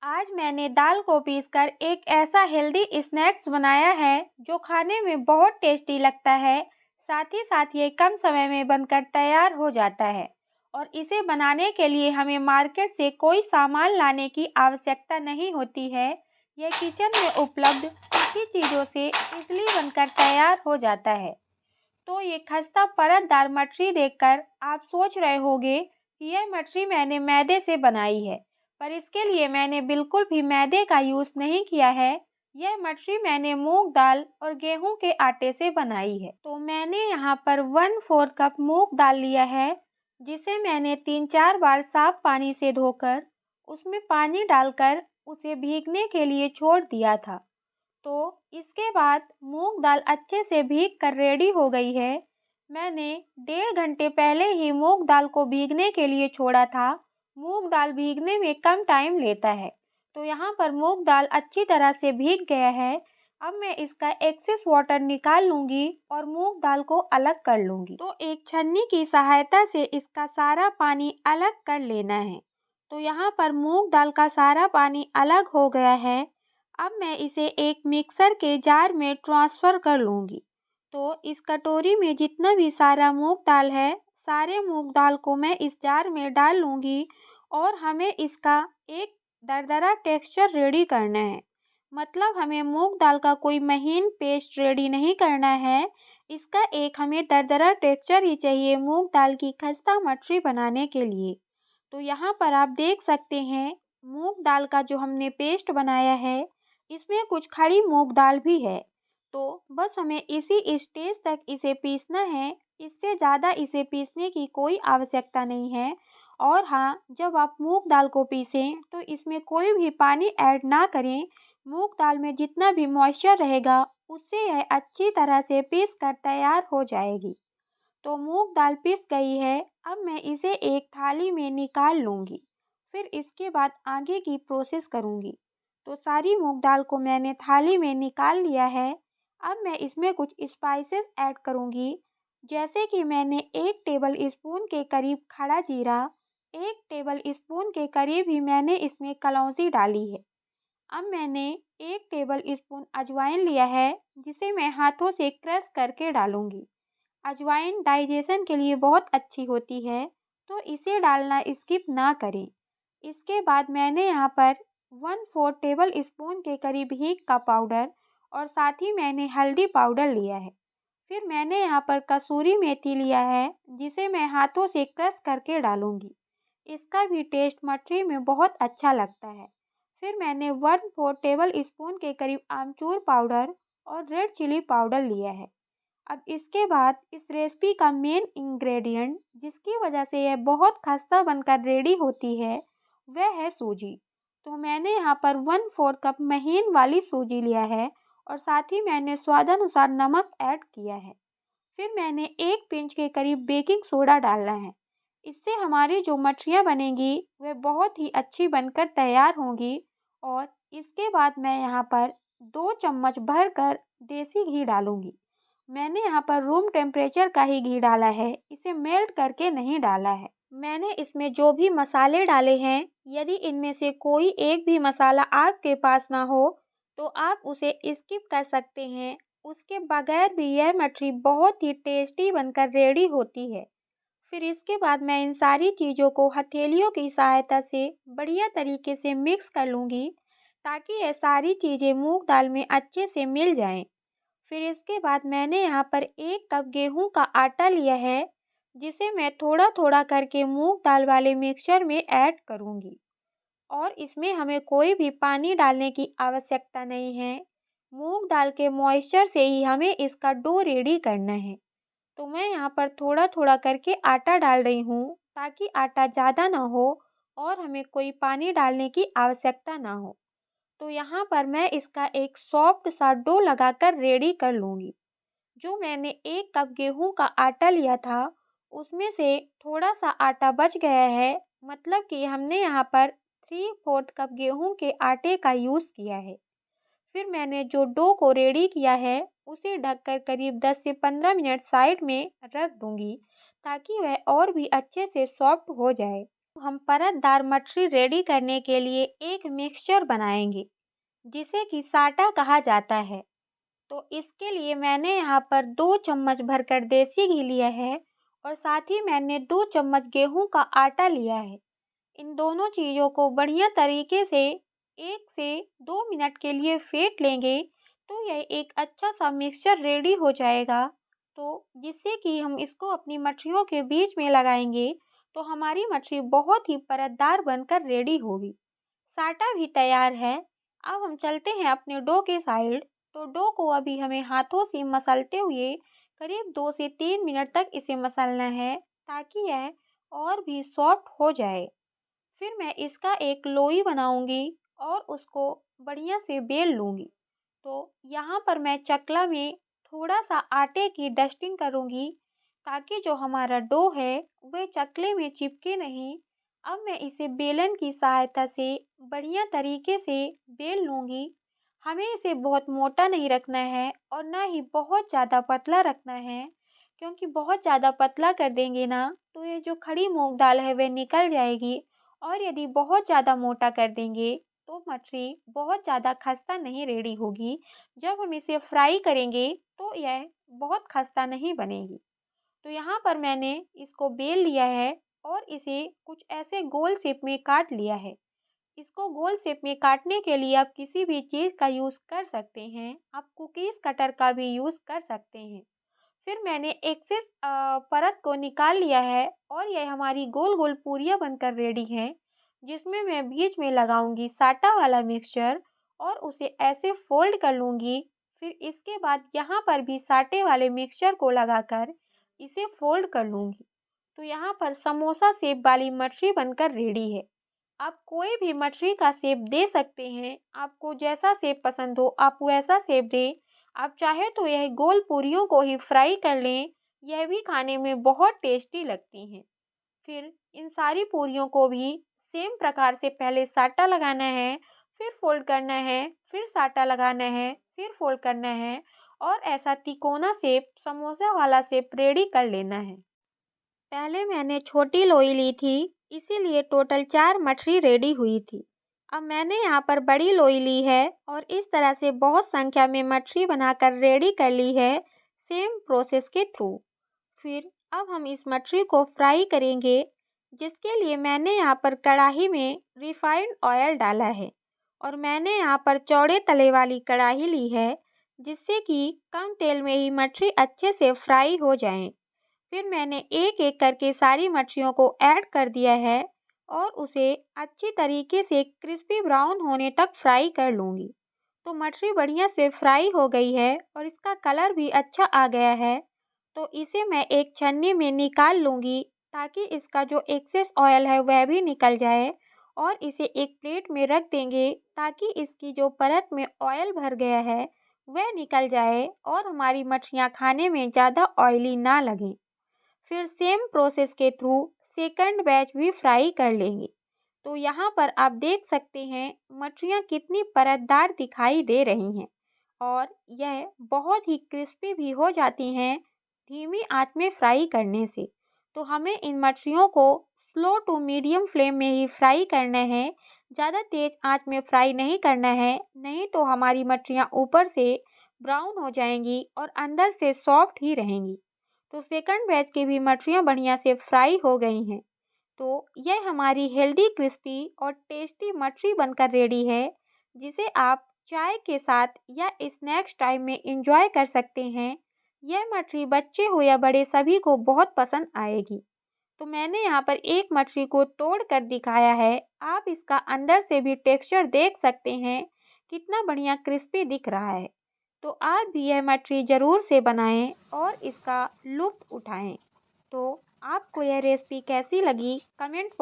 आज मैंने दाल को पीसकर एक ऐसा हेल्दी स्नैक्स बनाया है जो खाने में बहुत टेस्टी लगता है। साथ ही साथ ये कम समय में बनकर तैयार हो जाता है और इसे बनाने के लिए हमें मार्केट से कोई सामान लाने की आवश्यकता नहीं होती है। यह किचन में उपलब्ध कुछ ही चीज़ों से इजली बनकर तैयार हो जाता है। तो ये खस्ता परतदार मठरी देखकर आप सोच रहे होंगे कि यह मठरी मैंने मैदे से बनाई है, पर इसके लिए मैंने बिल्कुल भी मैदे का यूज़ नहीं किया है। यह मठरी मैंने मूंग दाल और गेहूं के आटे से बनाई है। तो मैंने यहाँ पर 1/4 कप मूंग दाल लिया है, जिसे मैंने 3-4 बार साफ पानी से धोकर उसमें पानी डालकर उसे भीगने के लिए छोड़ दिया था। तो इसके बाद मूंग दाल अच्छे से भीग कर रेडी हो गई है। मैंने 1.5 घंटे पहले ही मूंग दाल को भीगने के लिए छोड़ा था। मूंग दाल भीगने में कम टाइम लेता है, तो यहाँ पर मूंग दाल अच्छी तरह से भीग गया है। अब मैं इसका एक्सेस वाटर निकाल लूँगी और मूंग दाल को अलग कर लूँगी। तो एक छन्नी की सहायता से इसका सारा पानी अलग कर लेना है। तो यहाँ पर मूंग दाल का सारा पानी अलग हो गया है। अब मैं इसे एक मिक्सर के जार में ट्रांसफ़र कर लूँगी। तो इस कटोरी में जितना भी सारा मूंग दाल है, सारे मूंग दाल को मैं इस जार में डाल लूँगी और हमें इसका एक दरदरा टेक्सचर रेडी करना है। मतलब हमें मूंग दाल का कोई महीन पेस्ट रेडी नहीं करना है। इसका एक हमें दरदरा टेक्सचर ही चाहिए मूंग दाल की खस्ता मठरी बनाने के लिए। तो यहाँ पर आप देख सकते हैं मूंग दाल का जो हमने पेस्ट बनाया है, इसमें कुछ खड़ी मूंग दाल भी है। तो बस हमें इसी स्टेज तक इसे पीसना है, इससे ज़्यादा इसे पीसने की कोई आवश्यकता नहीं है। और हाँ, जब आप मूंग दाल को पीसें तो इसमें कोई भी पानी ऐड ना करें। मूंग दाल में जितना भी मॉइस्चर रहेगा उससे यह अच्छी तरह से पीस कर तैयार हो जाएगी। तो मूंग दाल पिस गई है। अब मैं इसे एक थाली में निकाल लूँगी। फिर इसके बाद आगे की प्रोसेस करूँगी। तो सारी मूंग दाल को मैंने थाली में निकाल लिया है। अब मैं इसमें कुछ स्पाइसेस ऐड करूँगी, जैसे कि मैंने 1 टेबल स्पून के करीब खड़ा जीरा, 1 टेबल स्पून के करीब ही मैंने इसमें कलौंजी डाली है। अब मैंने 1 टेबल स्पून अजवाइन लिया है, जिसे मैं हाथों से क्रश करके डालूँगी। अजवाइन डाइजेशन के लिए बहुत अच्छी होती है, तो इसे डालना स्किप ना करें। इसके बाद मैंने यहाँ पर 1/4 टेबल स्पून के करीब हींग का पाउडर और साथ ही मैंने हल्दी पाउडर लिया है। फिर मैंने यहाँ पर कसूरी मेथी लिया है, जिसे मैं हाथों से क्रश करके डालूँगी। इसका भी टेस्ट मठरी में बहुत अच्छा लगता है। फिर मैंने 1/4 टेबल स्पून के करीब आमचूर पाउडर और रेड चिली पाउडर लिया है। अब इसके बाद इस रेसिपी का मेन इंग्रेडिएंट, जिसकी वजह से यह बहुत खस्ता बनकर रेडी होती है, वह है सूजी। तो मैंने यहाँ पर 1/4 कप महीन वाली सूजी लिया है और साथ ही मैंने स्वादानुसार नमक ऐड किया है। फिर मैंने 1 पिंच के करीब बेकिंग सोडा डालना है। इससे हमारी जो मठरियाँ बनेंगी वह बहुत ही अच्छी बनकर तैयार होंगी। और इसके बाद मैं यहाँ पर 2 चम्मच भरकर देसी घी डालूँगी। मैंने यहाँ पर रूम टेम्परेचर का ही घी डाला है, इसे मेल्ट करके नहीं डाला है। मैंने इसमें जो भी मसाले डाले हैं, यदि इनमें से कोई एक भी मसाला आपके पास ना हो तो आप उसे स्किप कर सकते हैं। उसके बगैर भी यह मठरी बहुत ही टेस्टी बनकर रेडी होती है। फिर इसके बाद मैं इन सारी चीज़ों को हथेलियों की सहायता से बढ़िया तरीके से मिक्स कर लूँगी, ताकि ये सारी चीज़ें मूंग दाल में अच्छे से मिल जाएं। फिर इसके बाद मैंने यहाँ पर 1 कप गेहूं का आटा लिया है, जिसे मैं थोड़ा थोड़ा करके मूंग दाल वाले मिक्सचर में ऐड करूँगी। और इसमें हमें कोई भी पानी डालने की आवश्यकता नहीं है। मूंग दाल के मॉइस्चर से ही हमें इसका डो रेडी करना है। तो मैं यहाँ पर थोड़ा थोड़ा करके आटा डाल रही हूँ, ताकि आटा ज़्यादा ना हो और हमें कोई पानी डालने की आवश्यकता ना हो। तो यहाँ पर मैं इसका एक सॉफ्ट सा डो लगाकर रेडी कर लूँगी। जो मैंने 1 कप गेहूं का आटा लिया था, उसमें से थोड़ा सा आटा बच गया है। मतलब कि हमने यहाँ पर 3/4 कप गेहूं के आटे का यूज़ किया है। फिर मैंने जो डो को रेडी किया है, उसे ढककर करीब 10 से 15 मिनट साइड में रख दूँगी, ताकि वह और भी अच्छे से सॉफ्ट हो जाए। हम परतदार मछली रेडी करने के लिए एक मिक्सचर बनाएंगे जिसे कि साटा कहा जाता है। तो इसके लिए मैंने यहाँ पर 2 चम्मच भरकर देसी घी लिया है और साथ ही मैंने 2 चम्मच गेहूं का आटा लिया है। इन दोनों चीज़ों को बढ़िया तरीके से 1 से 2 मिनट के लिए फेंट लेंगे तो यह एक अच्छा सा मिक्सचर रेडी हो जाएगा। तो जिससे कि हम इसको अपनी मछलियों के बीच में लगाएंगे तो हमारी मछली बहुत ही परतदार बनकर रेडी होगी। साटा भी तैयार है। अब हम चलते हैं अपने डो के साइड। तो डो को अभी हमें हाथों से मसलते हुए करीब 2 से 3 मिनट तक इसे मसलना है ताकि यह और भी सॉफ्ट हो जाए। फिर मैं इसका एक लोई बनाऊंगी और उसको बढ़िया से बेल लूँगी। तो यहाँ पर मैं चकला में थोड़ा सा आटे की डस्टिंग करूँगी ताकि जो हमारा डो है वह चकले में चिपके नहीं। अब मैं इसे बेलन की सहायता से बढ़िया तरीके से बेल लूँगी। हमें इसे बहुत मोटा नहीं रखना है और ना ही बहुत ज़्यादा पतला रखना है, क्योंकि बहुत ज़्यादा पतला कर देंगे ना तो ये जो खड़ी मूंग दाल है वह निकल जाएगी और यदि बहुत ज़्यादा मोटा कर देंगे तो मछली बहुत ज़्यादा खस्ता नहीं रेडी होगी। जब हम इसे फ्राई करेंगे तो यह बहुत खस्ता नहीं बनेगी। तो यहाँ पर मैंने इसको बेल लिया है और इसे कुछ ऐसे गोल शेप में काट लिया है। इसको गोल शेप में काटने के लिए आप किसी भी चीज़ का यूज़ कर सकते हैं। आप कुकीज़ कटर का भी यूज़ कर सकते हैं। फिर मैंने एक्सेस परत को निकाल लिया है और यह हमारी गोल गोल पूरियाँ बनकर रेडी हैं, जिसमें मैं बीच में लगाऊंगी साटा वाला मिक्सचर और उसे ऐसे फोल्ड कर लूँगी। फिर इसके बाद यहाँ पर भी साटे वाले मिक्सचर को लगाकर इसे फोल्ड कर लूँगी। तो यहाँ पर समोसा शेप वाली मछली बनकर रेडी है। आप कोई भी मछली का शेप दे सकते हैं। आपको जैसा शेप पसंद हो आप वैसा शेप दें। आप चाहे तो यह गोल पूरियों को ही फ्राई कर लें, यह भी खाने में बहुत टेस्टी लगती हैं। फिर इन सारी पूरियों को भी सेम प्रकार से पहले साटा लगाना है, फिर फोल्ड करना है, फिर साटा लगाना है, फिर फोल्ड करना है और ऐसा तिकोना शेप समोसा वाला शेप रेडी कर लेना है। पहले मैंने छोटी लोई ली थी, इसीलिए टोटल 4 मछली रेडी हुई थी। अब मैंने यहाँ पर बड़ी लोई ली है और इस तरह से बहुत संख्या में मछली बनाकर रेडी कर ली है सेम प्रोसेस के थ्रू। फिर अब हम इस मछली को फ्राई करेंगे, जिसके लिए मैंने यहाँ पर कढ़ाई में रिफाइंड ऑयल डाला है और मैंने यहाँ पर चौड़े तले वाली कढ़ाई ली है, जिससे कि कम तेल में ही मछली अच्छे से फ्राई हो जाएं। फिर मैंने एक एक करके सारी मछलियों को ऐड कर दिया है और उसे अच्छी तरीके से क्रिस्पी ब्राउन होने तक फ्राई कर लूँगी। तो मछली बढ़िया से फ्राई हो गई है और इसका कलर भी अच्छा आ गया है। तो इसे मैं एक छन्नी में निकाल लूँगी ताकि इसका जो एक्सेस ऑयल है वह भी निकल जाए और इसे एक प्लेट में रख देंगे ताकि इसकी जो परत में ऑयल भर गया है वह निकल जाए और हमारी मछलियाँ खाने में ज़्यादा ऑयली ना लगें। फिर सेम प्रोसेस के थ्रू सेकंड बैच भी फ्राई कर लेंगे। तो यहाँ पर आप देख सकते हैं मछलियाँ कितनी परतदार दिखाई दे रही हैं और यह बहुत ही क्रिस्पी भी हो जाती हैं धीमी आंच में फ्राई करने से। तो हमें इन मछलियों को स्लो टू मीडियम फ्लेम में ही फ्राई करना है, ज़्यादा तेज़ आंच में फ्राई नहीं करना है, नहीं तो हमारी मछलियाँ ऊपर से ब्राउन हो जाएंगी और अंदर से सॉफ्ट ही रहेंगी। तो सेकंड बैच की भी मछलियाँ बढ़िया से फ्राई हो गई हैं। तो यह हमारी हेल्दी क्रिस्पी और टेस्टी मछली बनकर रेडी है, जिसे आप चाय के साथ या स्नैक्स टाइम में एंजॉय कर सकते हैं। यह मछली बच्चे हो या बड़े सभी को बहुत पसंद आएगी। तो मैंने यहाँ पर एक मछली को तोड़ कर दिखाया है। आप इसका अंदर से भी टेक्सचर देख सकते हैं कितना बढ़िया क्रिस्पी दिख रहा है। तो आप भी यह मछली ज़रूर से बनाएं और इसका लुत्फ़ उठाएं। तो आपको यह रेसिपी कैसी लगी कमेंट बॉक्स